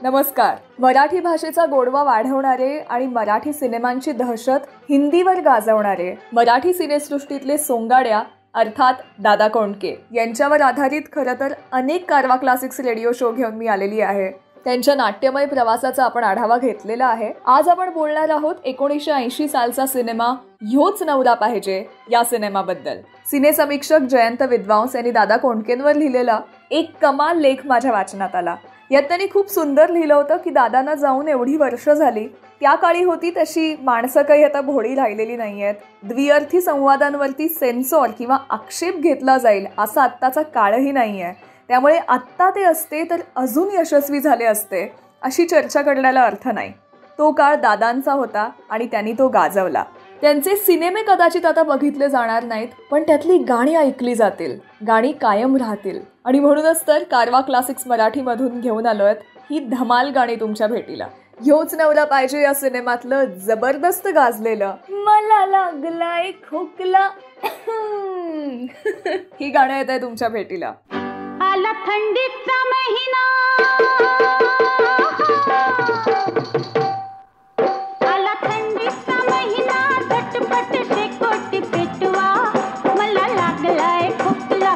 नमस्कार. मराठी भाषेचा गोडवा वाढवणारे आणि मराठी सिनेमांची दहशत हिंदीवर गाजवणारे मराठी सिनेसृष्टीतले सोंगाड्या अर्थात दादा कोंडके यांच्यावर आधारित खरं तर अनेक कारवा क्लासिक्स रेडिओ शो घेऊन मी आलेली आहे. त्यांच्या नाट्यमय प्रवासाचा आपण आढावा घेतलेला आहे. आज आपण बोलणार आहोत 1980 सालचा सिनेमा ह्योच नवरा पाहिजे या सिनेमाबद्दल. सिनेसमीक्षक जयंत विद्वांस यांनी दादा कोंडकेंवर लिहिलेला एक कमाल लेख माझ्या वाचनात आला. यात त्यांनी खूप सुंदर लिहिलं होतं की दादांना जाऊन एवढी वर्ष झाली, त्या काळी होती तशी माणसं काही आता भोळी राहिलेली नाहीयेत. द्विअर्थी संवादांवरती सेन्सॉर किंवा आक्षेप घेतला जाईल असा आत्ताचा काळही नाहीये. त्यामुळे आत्ता ते असते तर अजून यशस्वी झाले असते अशी चर्चा करण्याला अर्थ नाही. तो काळ दादांचा होता आणि त्यांनी तो गाजवला. त्यांचे सिनेमे कदाचित आता बघितले जाणार नाहीत, पण त्यातली गाणी ऐकली जातील, गाणी कायम राहतील. आणि म्हणूनच तर कारवा क्लासिक्स मराठीमधून घेऊन आलोय ही धमाल गाणी तुमच्या भेटीला. ह्योच नवरा पाहिजे या सिनेमातलं जबरदस्त गाजलेलं मला लागलाय खोकला ही गाणं येत आहे तुमच्या भेटीला. आला थंडीचा महिना, आला थंडीचा महिना, झटपट शेकोटी पेटवा, मला लागलाय खोकला,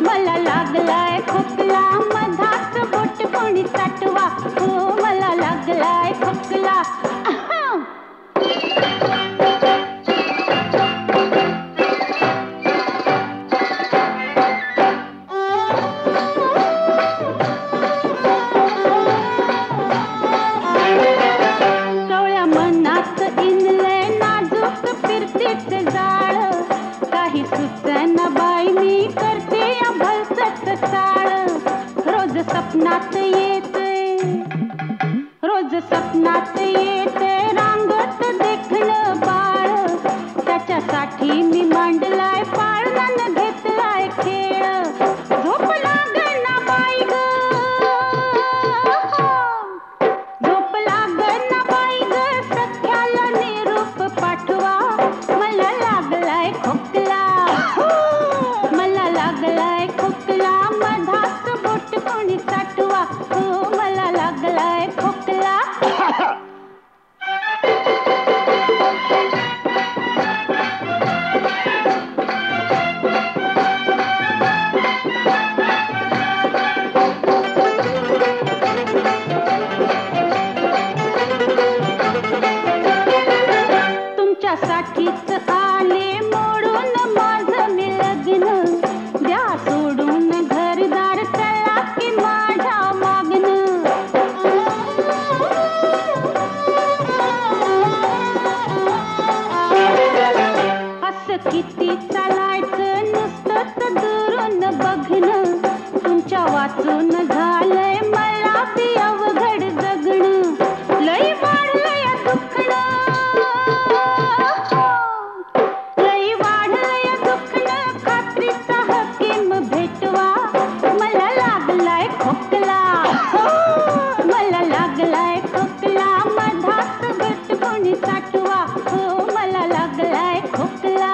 मला लागलाय खोकला, मधात बोट कोणी साठवा, हो मला लागलाय खोकला. सपनात येते, रोज सपनात येते, रांगत देखणं बाळ, त्याच्यासाठी मी मांडलाय पाळणं घेतलाय खेळ, झोप लागना बाई ग, झोप लागना बाई ग, सख्याला निरूप पाठवा, मला लागलाय खोकला, मला लागलाय खोकला, मधात बोट कोणी साठवा, हो मला लागलाय खोकला. तुमच्यासाठीच आले मोडून माझं मी लग्न, द्या सोडून घरदार, चला की माझ्या मागणं, असं किती चालायचं नुसतंच दुरून बघणं, तुमच्या वाचून झालंय मला बी अवघड जगणं, लई वाढलंय दुखणं, लई वाढलंय दुखणं, खात्रीचा हकीम भेटवा, मला लागलाय खोकला, मला लागलाय खोकला, मधात बोट कोणी साठवा, हो मला लागलाय खोकला.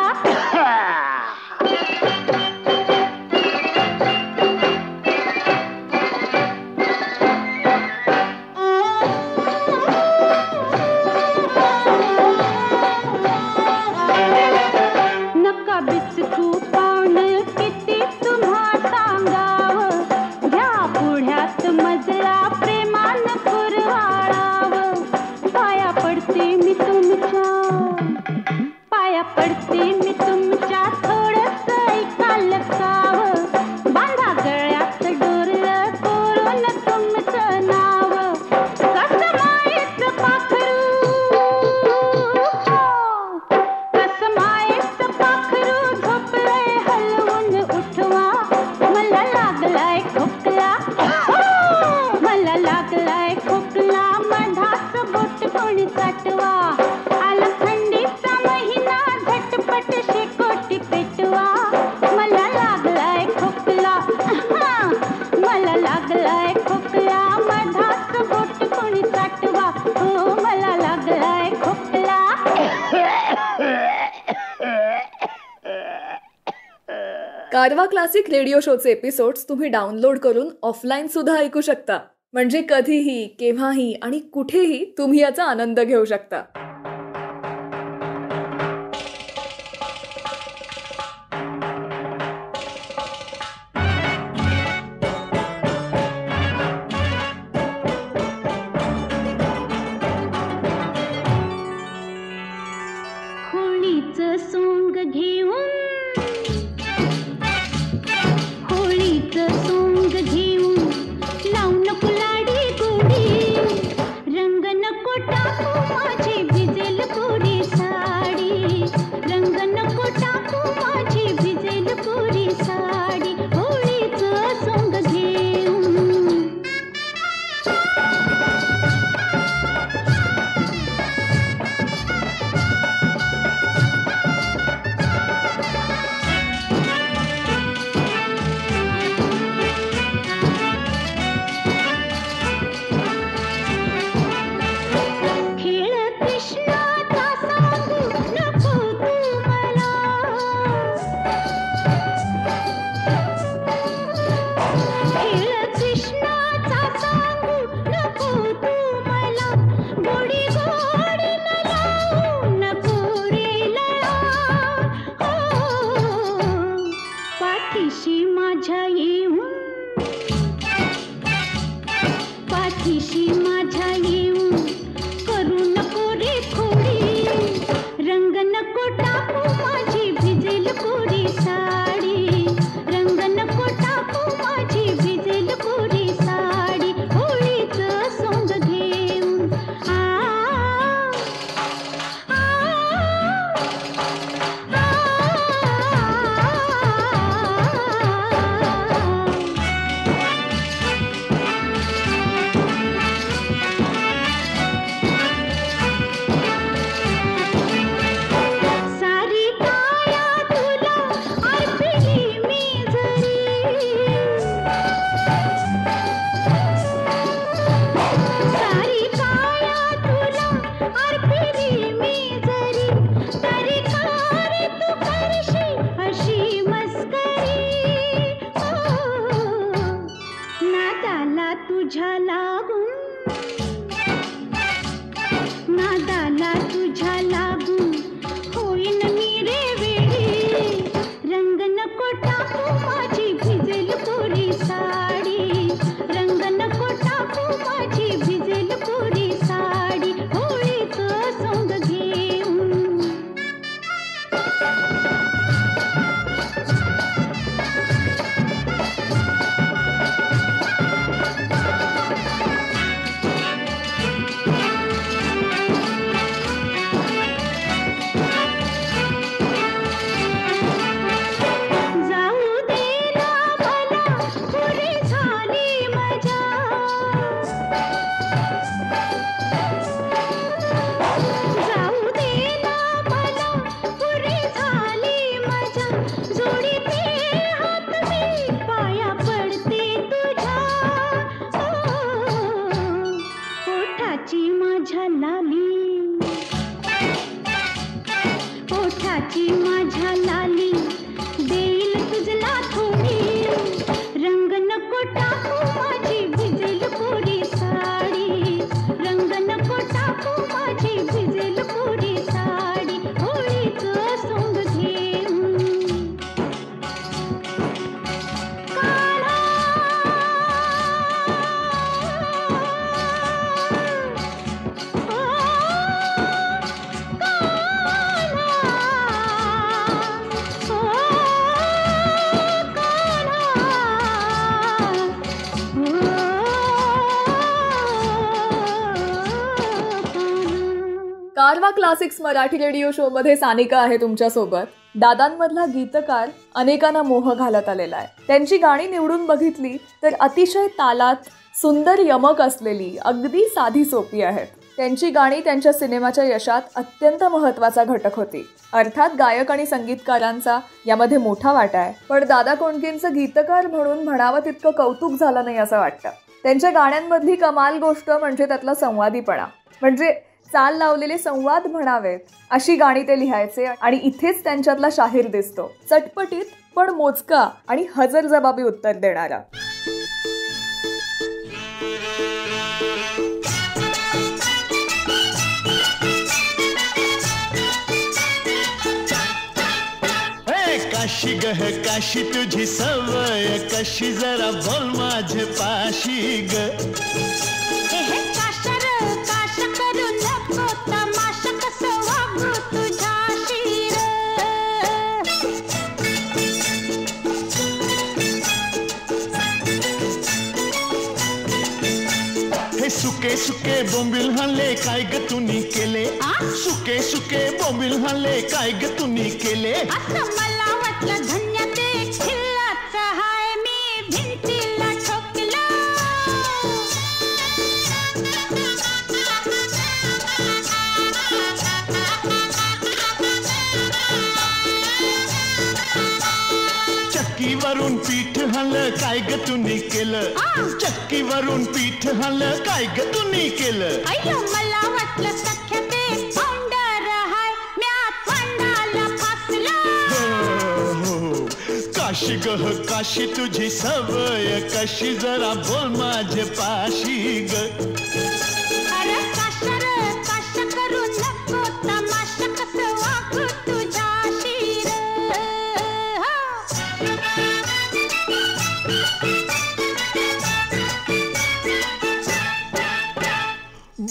नका बिचकू पाहुणं, किती तुम्हा सांगावं, घ्या पुढ्यात मजला, प्रेमानं कुरवाळावं, पाया पडते मी तुमच्या, पाया पडते मी तुमच्या, थोडंस ऐका लकावं, बांधा गळ्यात डोरलं, कोरून तुमचं नाव, कसं मायेचं पाखरू, कसं मायेचं पाखरू, झोपलंय हलवून उठवा, मला लागलाय खोकला, मला लागलाय खोकला, मधात बोट कोणी साठवा, आला थंडीचा महिना, झटपट शेकोटी पेटवा, मला लागलाय खोकला, मला लागलाय खोकला, मधात बोट कोणी साठवा, हो मला लागलाय खोकला. कारवा क्लासिक रेडिओ शोचे एपिसोड्स तुम्ही डाउनलोड करून ऑफलाईन सुद्धा ऐकू शकता. म्हणजे कधीही, केव्हाही आणि कुठेही तुम्ही याचा आनंद घेऊ शकता. होळीचं सोंग घेऊन, होळीचं सोंग घेऊन लावू नको लाडी गोडी, रंग नको टाकू माझी भिजेल कोरी साडी, रंग नको टाकू माझी भिजेल कोरी साडी, होळीचं सोंग घेऊन. खेळ कृष्णाचा सांगू नको तू मला, खेळ कृष्णाचा सांगू नको तू मला, गोडी गोडी न लावू नको रे लळा, हो पाठीशी माझ्या येऊन, पाठीशी माझ्या येऊन करू नको रे खोडी, रंग नको टाकू माझी भिजेल कोरी साडी, रंग नको टाकू माझी भिजेल कोरी साडी, होळीचं सोंग घेऊन. आ आ सारी काया तुला अर्पिली मी जरी, सारी काया तुला अर्पिली मी जरी, तरी का रे तू करशील अशी मस्करी, नादाला तुझ्या लागून, नादाला तुझ्या लागून होईन मी रे वेडी, रंग नको टाकू माझी भिजेल कोरी साडी, रंग नको टाकू माझी भिजेल कोरी साडी, होळीचं सोंग घेऊन. जाऊ दे ना मला पुरी झाली मजा, जाऊ दे ना मला पुरी झाली मजा, जोडीते हात मी पाया पडते तुझ्या, ओठाची माझ्या लाली, ओठाची माझ्या लाली देईल तुझला थोडी, रंग नको टाकू माझी भिजेल कोरी साडी, रंग नको टाकू माझी भिजेल कोरी साडी, होळीचं सोंग घेऊन. काळा कारवा क्लासिक्स मराठी रेडिओ शो मध्ये सानिका आहे तुमच्यासोबत. दादांमधला गीतकार अनेकांना मोह घालत आलेला आहे. त्यांची गाणी निवडून बघितली तर अतिशय तालात सुंदर यमक असलेली अगदी साधी सोपी आहेत. त्यांची गाणी त्यांच्या सिनेमाच्या यशात अत्यंत महत्त्वाचा घटक होती. अर्थात गायक आणि संगीतकारांचा यामध्ये मोठा वाटा आहे. पण दादा कोंडकेंचं गीतकार म्हणून म्हणावं तितकं कौतुक झालं नाही असं वाटतं. त्यांच्या गाण्यांमधली कमाल गोष्ट म्हणजे त्यातला संवादीपणा. म्हणजे चाल लावलेले संवाद म्हणावेत अशी गाणी ते लिहायचे आणि इथेच त्यांच्यातला शाहीर दिसतो. चटपटीत पण मोजका आणि हजरजबाबी उत्तर देणारा. काशी गह काशी तुझी सवय कशी जरा बोल माझे पाशी ग. हे काशर काश करू नको तमाशा कसं वागू तुझ्याशी रे. हे सुके सुके बोंबील हल्ले काय ग तुनी केले. सुके सुके बोंबील हल्ले काय ग तुनी केले. असं मला वाटलं धन्य ते खिल्लाच हाय मी भिंतीला ठोकलं. चक्कीवरून पीठ हल्लं काय ग तुनी केलं. चक्कीवरून पीठ हल्लं काय ग तुनी केलं. अय्यो मला वाटलं सख्या ते फाउंडर हाय म्या फांडाला फासलं. हो, काशी गह काशी तुझी सवय कशी जरा बोल माझे पाशी ग. अरे काशर काश करू नको तमाशा कसं वागू तुझ्याशी रे.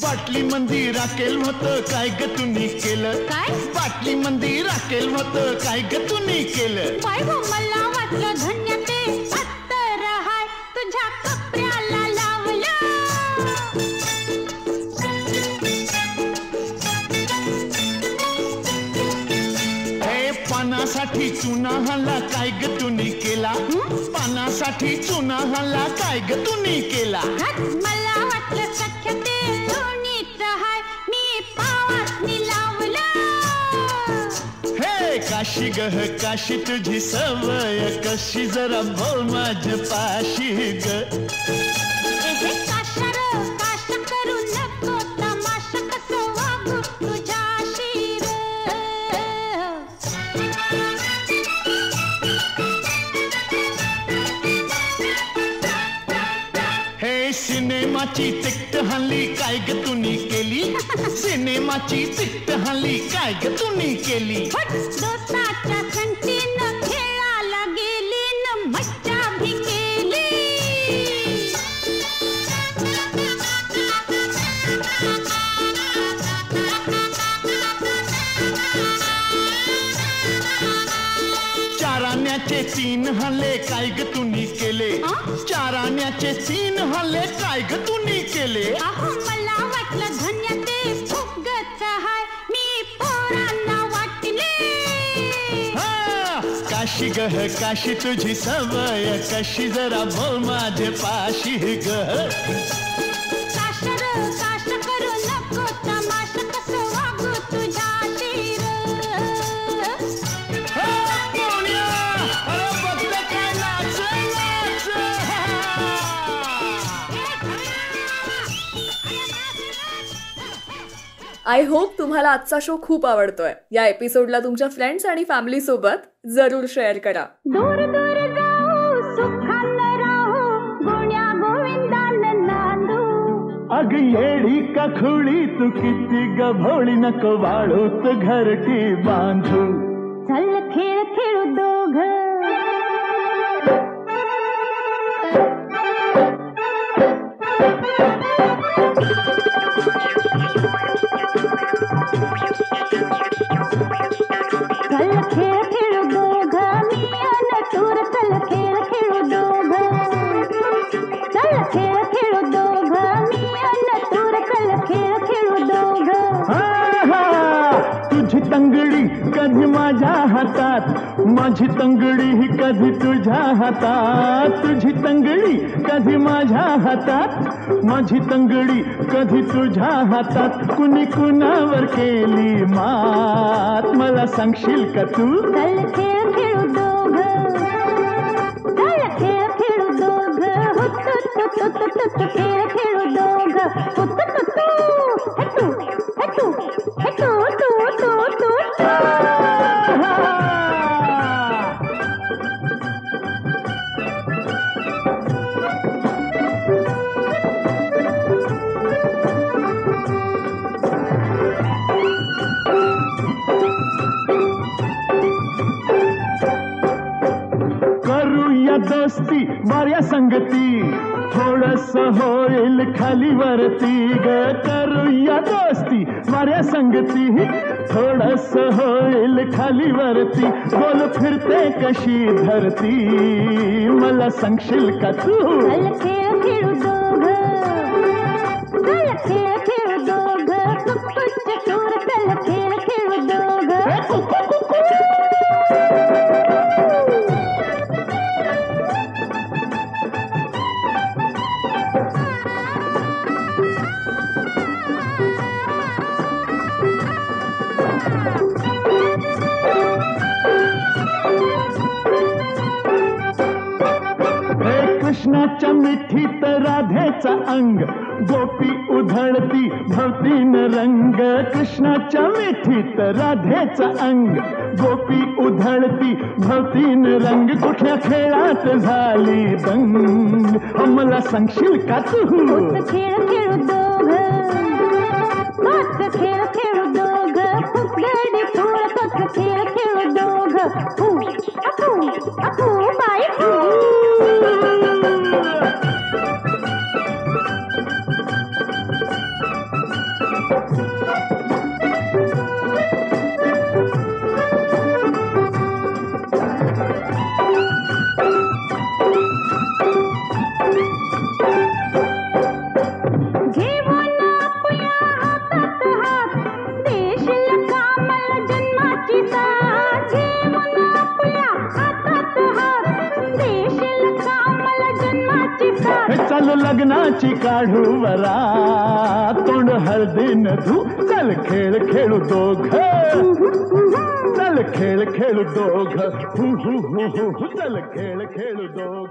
बाटली मंदी राखेल होतं काय ग तुनी केलं. काय? बाटली मंदी राखेल होतं काय ग तुनी केलं. बाय हो मला वाटलं धन्य ते अत्तर हाय तुझ्या कपड्याला लावलं. हे पानासाठी चुना हल्ला काय ग तुनी केला. पानासाठी चुना हल्ला काय ग तुनी केला. मला वाटलं सख्य ते लोणीच हाय मी पावासनी लावलं. हे काशी गह काशी तुझी सवय कशी जरा बोल माझ्या पाशी ग. हे काशर काश करू नको तमाशा कसं वागू तुझ्याशी रे. हे सिनेमाची तिकट हल्ली काय ग तुनी केली. सिनेमाची तिकट हल्ली काय ग तुनी केली. दोस्ताच्या संगतीनं खेळायला गेली न मज्जा भी केली. चाराण्याचे 3 हल्ले काय ग तुनी केले. चाराण्याचे 3 हल्ले काय ग तुनी केले. अहो मला वाटलं धन्य ते फुगच हाय मी पोरांना वाटले. काशी गह काशी तुझी सवय कशी जरा बोल माझे पाशी ग. काशर काश करू नको तमाशा कसं वागू तुझ्याशी रे. आय होप तुम्हाला आजचा शो खूप आवडतोय. या एपिसोडला तुमच्या फ्रेंड्स आणि फॅमिली सोबत जरूर शेअर करा. दूर दूर जाऊ सुखानं राहू गुण्या गोविंदानं नांदू. अग येडी का खुळी तू किती ग भोळी नको वाळूत घरटी बांधू. चल खेळ खेळू दोघं. चल खेळ खेळू दोघं मी अन तूर. चल खेळ खेळू दोघं. चल खेळ खेळू दोघं मी अन तूर. चल खेळ खेळू दोघं. तुझी तंगडी कधी माझ्या हातात. माझी तंगडी ही कधी तुझ्या हातात. तुझी तंगडी कधी माझ्या हातात. माझी तंगडी कधी तुझ्या हातात. कुणी कुणावर केली मात मला सांगशील का तू. चल खेळ खेळू दोघं. चल खेळ खेळू दोघं. हुतू खेळ खेळू दोघं. हुतू हेतू हेतू हेतू तू तू तू. संगती थोडस होईल खाली वरती ग करूया दोस्ती माझ्या संगती थोडस होईल खाली वरती बोल फिरते कशी धरती मला सांगशील का तू चल खेळ खेळू दोघं चल खेळ खेळू दोघं कुक्कुटचे सूर चल खेळ खेळू दोघं कृष्णाच्या मिठीत राधेचा अंग गोपी उधळती भवतीन रंग कृष्णाच्या मिठीत राधेचा अंग गोपी उधळती भवतीन रंग कुठल्या खेळात झाली दंग मला सांगशील का तू खेळ खेळू दोघं खेळ खेळू दोघं फुगडी फुल खेळ खेळू दोघं बाई चल लग्नाची काढू वरा तोंड हळदीन धू चल खेळ खेळू दोघ चल खेळ खेळू दोघ चल खेळ खेळू दोघ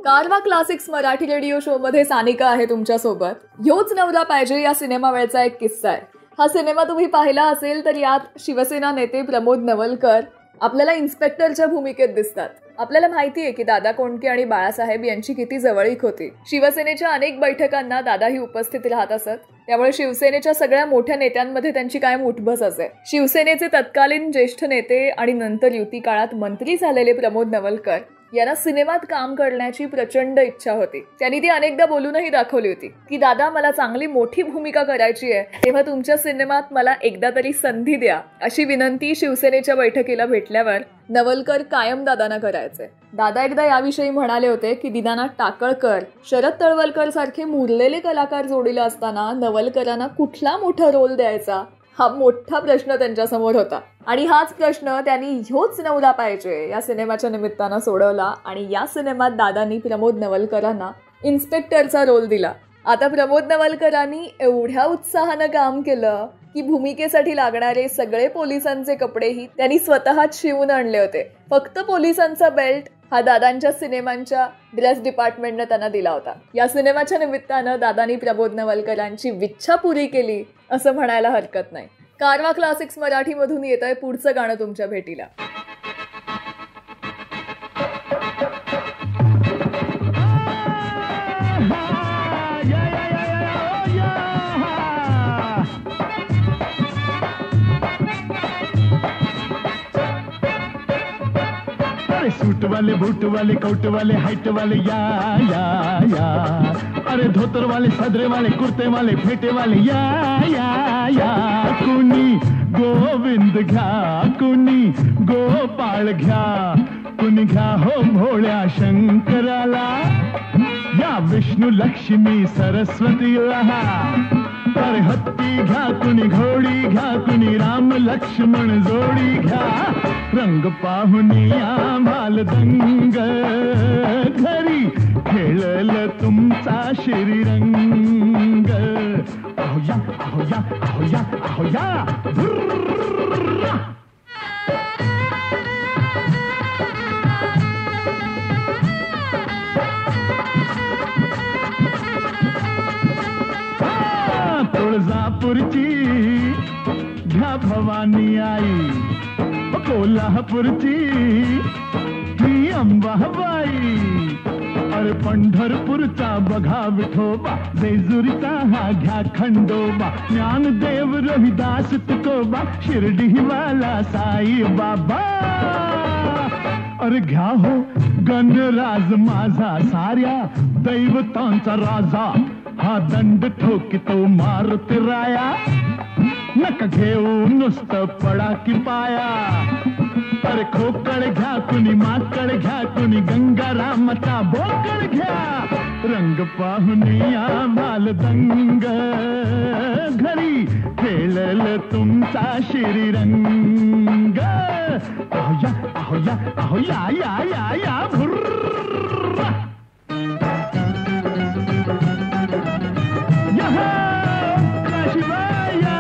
कारवा क्लासिक्स मराठी रेडिओ शो मध्ये सानिका आहे तुमच्या सोबत. ह्योच नवरा पाहिजे या सिनेमा वेळचा एक किस्सा आहे. हा सिनेमा तुम्ही पाहिला असेल तर यात शिवसेना नेते प्रमोद नवलकर आपल्याला इन्स्पेक्टरच्या भूमिकेत दिसतात. आपल्याला माहिती आहे की दादा कोंडके आणि बाळासाहेब यांची किती जवळीक होती. शिवसेनेच्या अनेक बैठकांना दादाही उपस्थित राहत असत. त्यामुळे शिवसेनेच्या सगळ्या मोठ्या नेत्यांमध्ये त्यांची कायम उठबस असे. शिवसेनेचे तत्कालीन ज्येष्ठ नेते आणि नंतर युती काळात मंत्री झालेले प्रमोद नवलकर यांना सिनेमात काम करण्याची प्रचंड इच्छा होती. त्यांनी ती अनेकदा बोलूनही दाखवली होती की दादा मला चांगली मोठी भूमिका करायची आहे, तेव्हा तुमच्या सिनेमात मला एकदा तरी संधी द्या, अशी विनंती शिवसेनेच्या बैठकीला भेटल्यावर नवलकर कायम दादांना करायचे. दादा एकदा याविषयी म्हणाले होते की दीनानाथ टाकळकर, शरद तळवलकर सारखे मुरलेले कलाकार जोडीला असताना नवलकरांना कुठला मोठा रोल द्यायचा हा मोठा प्रश्न त्यांच्यासमोर होता. आणि हाच प्रश्न त्यांनी ह्योच नवरा पाहिजे या सिनेमाच्या निमित्तानं सोडवला आणि या सिनेमात दादांनी प्रमोद नवलकरांना इन्स्पेक्टरचा रोल दिला. आता प्रमोद नवलकरांनी एवढ्या उत्साहानं काम केलं की भूमिकेसाठी लागणारे सगळे पोलिसांचे कपडेही त्यांनी स्वतःच शिवून आणले होते. फक्त पोलिसांचा बेल्ट हा दादांच्या सिनेमांच्या ड्रेस डिपार्टमेंटनं त्यांना दिला होता. या सिनेमाच्या निमित्तानं दादांनी प्रमोद नवलकरांची इच्छा पुरी केली असं म्हणायला हरकत नाही. कारवा क्लासिक्स मराठीमधून येतंय पुढचं गाणं तुमच्या भेटीला. सूट वाले बूट वाले कोट वाले हाइट वाले या या या अरे धोतर वाले सदरे वाले कुर्ते वाले फेटे वाले या या या कुणी गोविंद घ्या कुणी गोपाळ घ्या कुणी घ्या हो भोळ्या शंकराला या विष्णू लक्ष्मी सरस्वती रहा अरे हत्ती घ्या कुणी घोडी घ्या कुणी राम लक्ष्मण जोडी घ्या रंग पाहुनी आम्हाल दंग घरी खेळल तुमचा Shrirang ahoya ahoya ahoya ahoya तुळजापूरची घ्या भवानी आई कोल्हापूरची ही अंबाबाई अरे पंढरपूरचा बघा विठोबा जेजुरीचा हा घ्या खंडोबा ज्ञानदेव रविदास तुकोबा शिर्डी वाला साई बाबा अरे घ्या हो गणराज माझा साऱ्या दैवतांचा राजा, हा दंड ठोकितो मारुती राया. नका घेऊ नुसतं पडा की पाया. अरे खोकड घ्या कुणी, माकड घ्या कुणी, गंगारामचा बोकड घ्या. रंग पाहुनिया माल दंग, घरी खेळल तुमचा श्रीरंग. अहो या अहो या अहो या या या या भुर्र. यहा काशीबाया.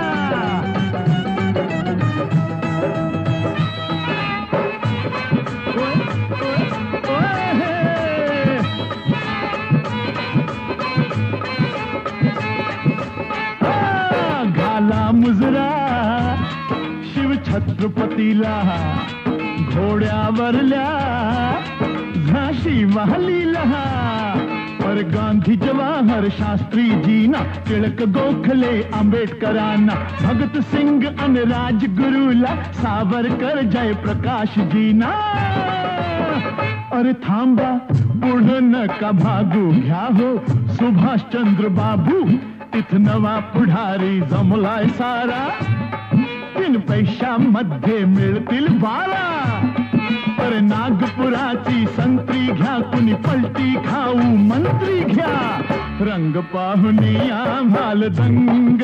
घाला मुजरा शिव छत्रपतीला, घोड्यावरल्या झाशी वाहलीला. पर गांधी जवाहर शास्त्रीजीना, टिळक गोखले आंबेडकरांना, भगत सिंग अन राजगुरूला, सावरकर जयप्रकाशजीना. अरे थांबा पुढं नका भागू, घ्या हो सुभाषचंद्र बाबू. इथं नवा पुढारी जमलाय सारा, 3 पैशामध्ये मिळतील 12. अरे नागपुराची संत्री घ्या कुणी, पलटी खाऊ मंत्री घ्या. रंग पाहुनिया माल दंग,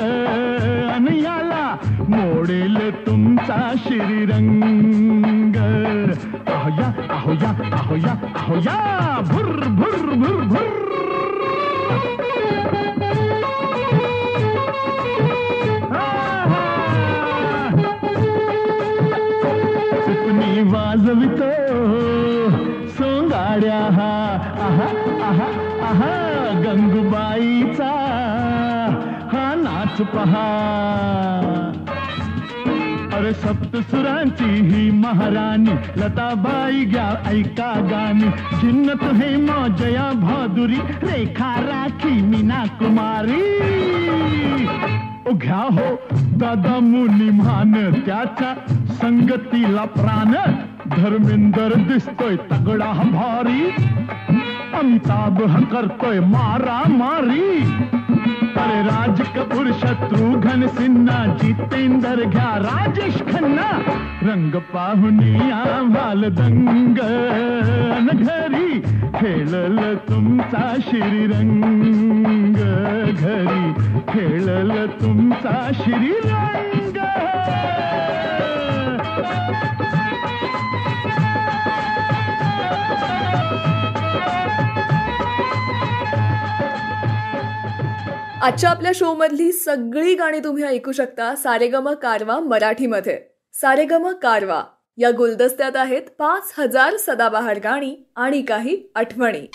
अन याला मोडेल तुमचा श्रीरंग. अहो या अहो या अहो या अहो या भुर भुर भुर भुर. वाजवितो सोंगाड्या, हा आहा आहा आहा गंगूबाईचा हा नाच पहा. अरे सप्तसुरांची ही महाराणी, लताबाई घ्या ऐका गाणी. जिन्नत हेमा जया भादुरी, रेखा राखी मीना कुमारी. ओ घ्या हो दादा मुनी मान, त्याच्या संगतीला प्राण. धर्मेंदर दिसतोय तगडा भारी, अमिताभ हा करतोय मारा मारी. अरे राज कपूर शत्रुघ्न सिन्हा, जितेंद्र घ्या राजेश खन्ना. रंग पाहुनिया माल दंग, घरी खेळल तुमचा श्रीरंग. घरी खेळल तुमचा श्रीरंग. आजच्या आपल्या शो मधली सगळी गाणी तुम्ही ऐकू शकता सारेगम कारवा मराठीमध्ये. सारेगम कारवा या गुलदस्त्यात आहेत 5000 सदाबहार गाणी आणि काही आठवणी.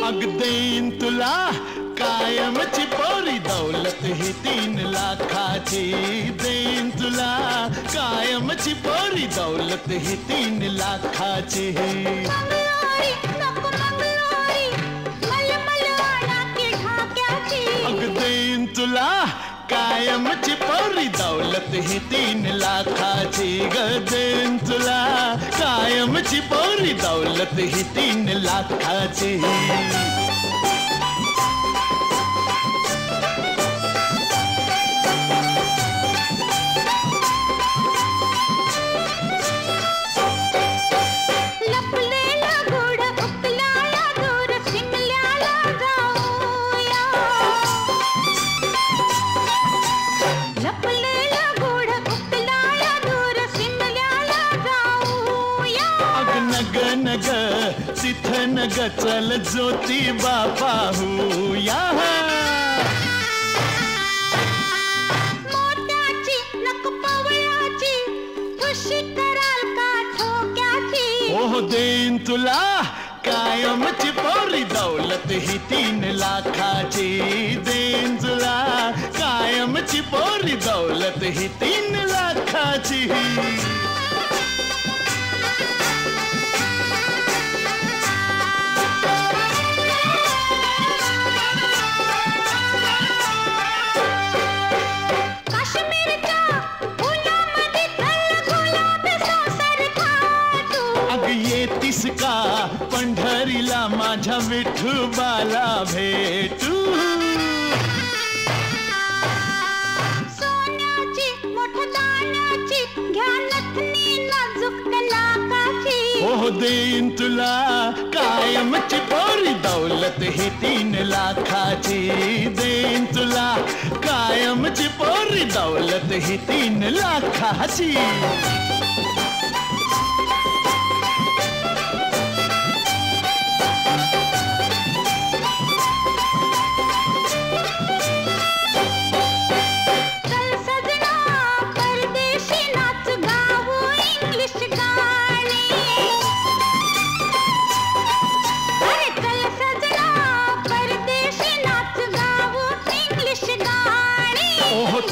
अग देईन तुला कायमची पोरी, दौलत ही 3 लाखाची. देईन तुला कायमची पोरी, दौलत ही 3 लाखाची. अग देईन तुला कायमची पोरी, दौलत ही 3 लाखाची. ग देईन तुला कायमची पोरी, दौलत ही 3 लाखाची. तिथं नग चल ज्योतिबा पाहूया. मोत्याची नक पवळ्याची, खुशी कराल का ठोक्याची. ओह देईन तुला कायमची पोरी, दौलत ही 3 लाखाची. देईन तुला कायमची पोरी, दौलत ही 3 लाखाची. का पंढरीला माझ्या विठोबाला भेटू. सोन्याची मोठदाण्याची घ्या नथनी नाजूक लाखाची. हो देईन तुला कायमची पोरी दौलत ही 3 लाखाची. देईन तुला कायमची पोरी दौलत ही 3 लाखाची.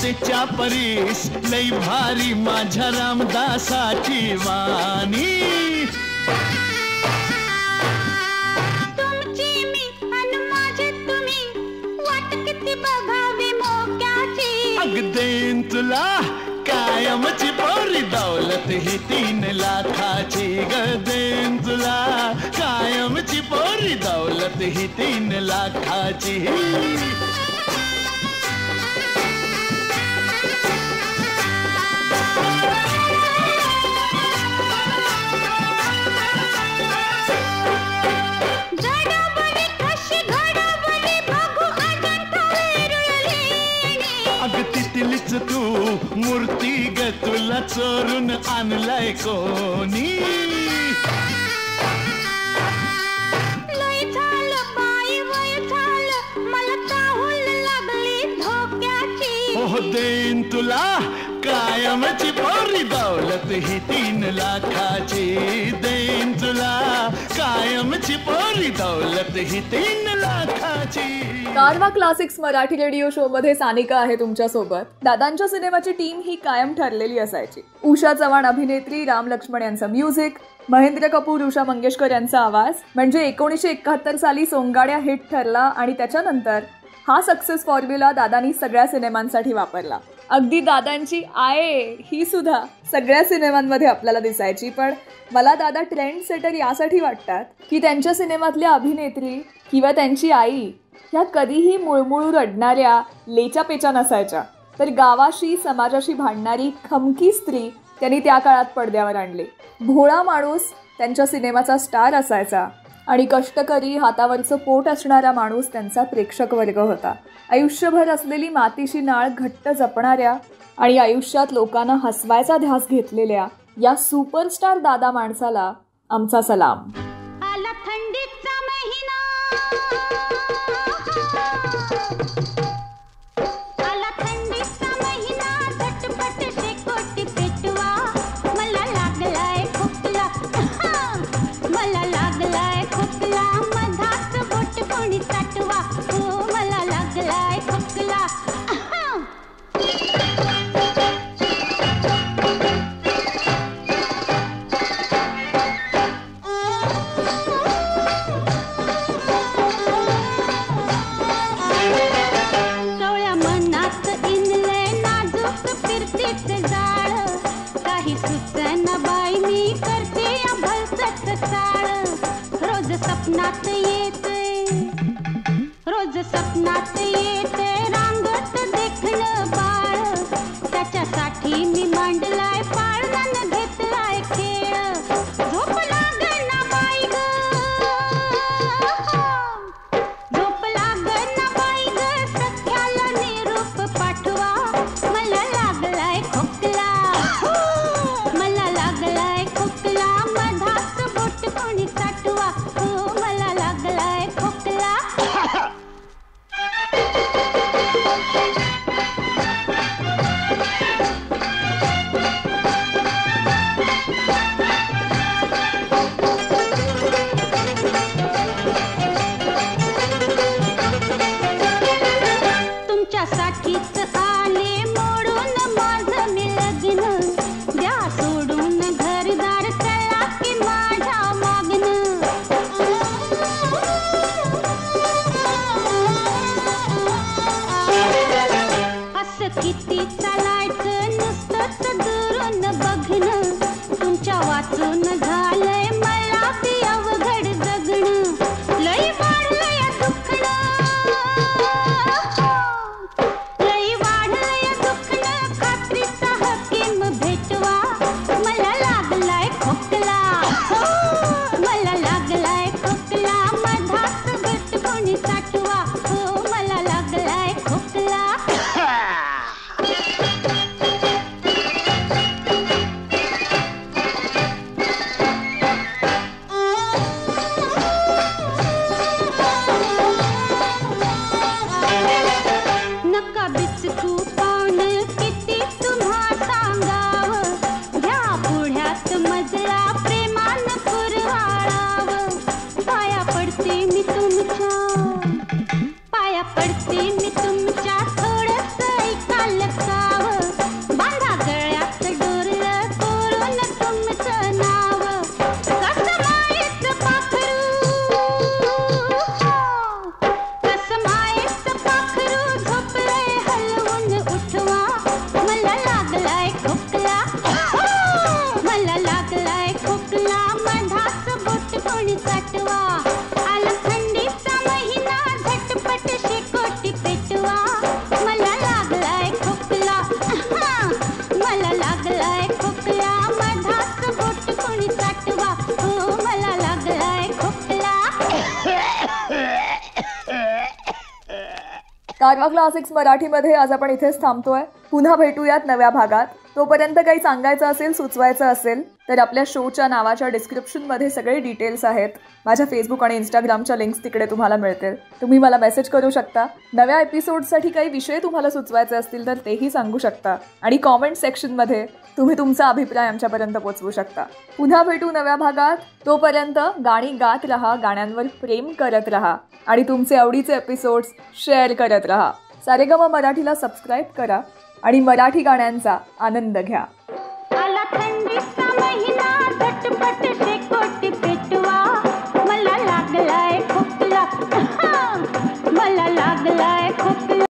तिच्या परीस लई भारी माझ्या रामदासाची वाणी. तुमची मी अन माझे तुम्ही वाट किती बघावी मोक्याची. अग देईन तुला कायमची पोरी दौलत ही 3 लाखाची. ग देईन तुला कायमची पोरी दौलत ही 3 लाखाची. तिथलीच तू मूर्ती ग तुला चोरून आणलाय कोणी. लय झालं बाई वय झालं मला चाहूल लागली धोक्याची. हो देईन तुला कायमची पोरी दौलत ही 3 लाखाची. देईन तुला कायमची पोरी दौलत ही 3 लाखाची. कारवा क्लासिक्स मराठी रेडिओ शो मध्ये सानिका आहे तुमच्या सोबत. दादांच्या सिनेमाची टीम ही कायम ठरलेली असायची. उषा चव्हाण अभिनेत्री, राम लक्ष्मण यांचं म्युझिक, महेंद्र कपूर, उषा मंगेशकर यांचा आवाज. म्हणजे 1971 साली सोंगाड्या हिट ठरला आणि त्याच्यानंतर हा सक्सेस फॉर्म्युला दादांनी सगळ्या सिनेमांसाठी वापरला. अगदी दादांची आय ही सुद्धा सगळ्या सिनेमांमध्ये आपल्याला दिसायची. पण मला दादा ट्रेंड सेटर यासाठी वाटतात की त्यांच्या सिनेमातल्या अभिनेत्री किंवा त्यांची आई ह्या कधीही मुळमुळू रडणाऱ्या लेच्या पेच्या नसायच्या. तर गावाशी समाजाशी भांडणारी खमकी स्त्री त्यांनी त्या काळात पडद्यावर आणली. भोळा माणूस त्यांच्या सिनेमाचा स्टार असायचा आणि कष्टकरी हातावरचं पोट असणारा माणूस त्यांचा प्रेक्षक वर्ग होता. आयुष्यभर असलेली मातीशी नाळ घट्ट जपणाऱ्या आणि आयुष्यात लोकांना हसवायचा ध्यास घेतलेल्या या सुपरस्टार दादा माणसाला आमचा सलाम. आला थंडीचा महिना, आला थंडीचा महिना, झटपट शेकोटी पेटवा. मला लागलाय खोकला, मला लागलाय खोकला. मधाच बोट कोणी चाटवा. मला लागलाय खोकला. कवळ्या मनात इनले नाजूक फिरतीचे जाळ. काही सुचना बाई मी करते भलसट चाळ. रोज सपनात येते, रोज सपनात येते रांगत देखणं बाळ. त्याच्यासाठी मी मांडलाय पाळणं घेतलाय खेळ. झोप लागना बाई ग, झोप लागना बाई ग. सख्याला निरूप पाठवा. मला लागलाय खोकला, मला लागलाय खोकला. मधाच बोट कोणी चाटवा. मला लागलाय खोकला. तुमच्यासाठीच आले मोडून माझं मी लग्न. द्या सोडून घरदार चला की माझ्या मागणं. असं किती चालायचं नुसतंच दुरून बघणं. तुमच्या वाचून झालंय मला बी लागलाय खोकला मधाच बोट कोणी चाटवा आला थंडीचा महिना झटपट शेकोटी पेटवा मला लागलाय खोकला मला लागलाय खोकला मधाच बोट कोणी चाटवा हो मला लागलाय खोकला. कारवा क्लासिक्स मराठीमध्ये आज आपण इथेच थांबतोय. पुन्हा भेटूयात नव्या भागात. तोपर्यंत काही सांगायचं असेल, सुचवायचं असेल तर आपल्या शोच्या नावाच्या डिस्क्रिप्शनमध्ये सगळे डिटेल्स आहेत. माझ्या फेसबुक आणि इंस्टाग्रामच्या लिंक्स तिकडे तुम्हाला मिळतील. तुम्ही मला मेसेज करू शकता. नव्या एपिसोडसाठी काही विषय तुम्हाला सुचवायचे असतील तर तेही सांगू शकता. आणि कॉमेंट सेक्शनमध्ये तुम्ही तुमचा अभिप्राय आमच्यापर्यंत पोहोचवू शकता. पुन्हा भेटू नव्या भागात. तोपर्यंत गाणी गात राहा, गाण्यांवर प्रेम करत राहा आणि तुमचे आवडीचे एपिसोड्स शेअर करत राहा. सारेगम मराठीला सबस्क्राईब करा आणि मराठी गाण्यांचा आनंद घ्या.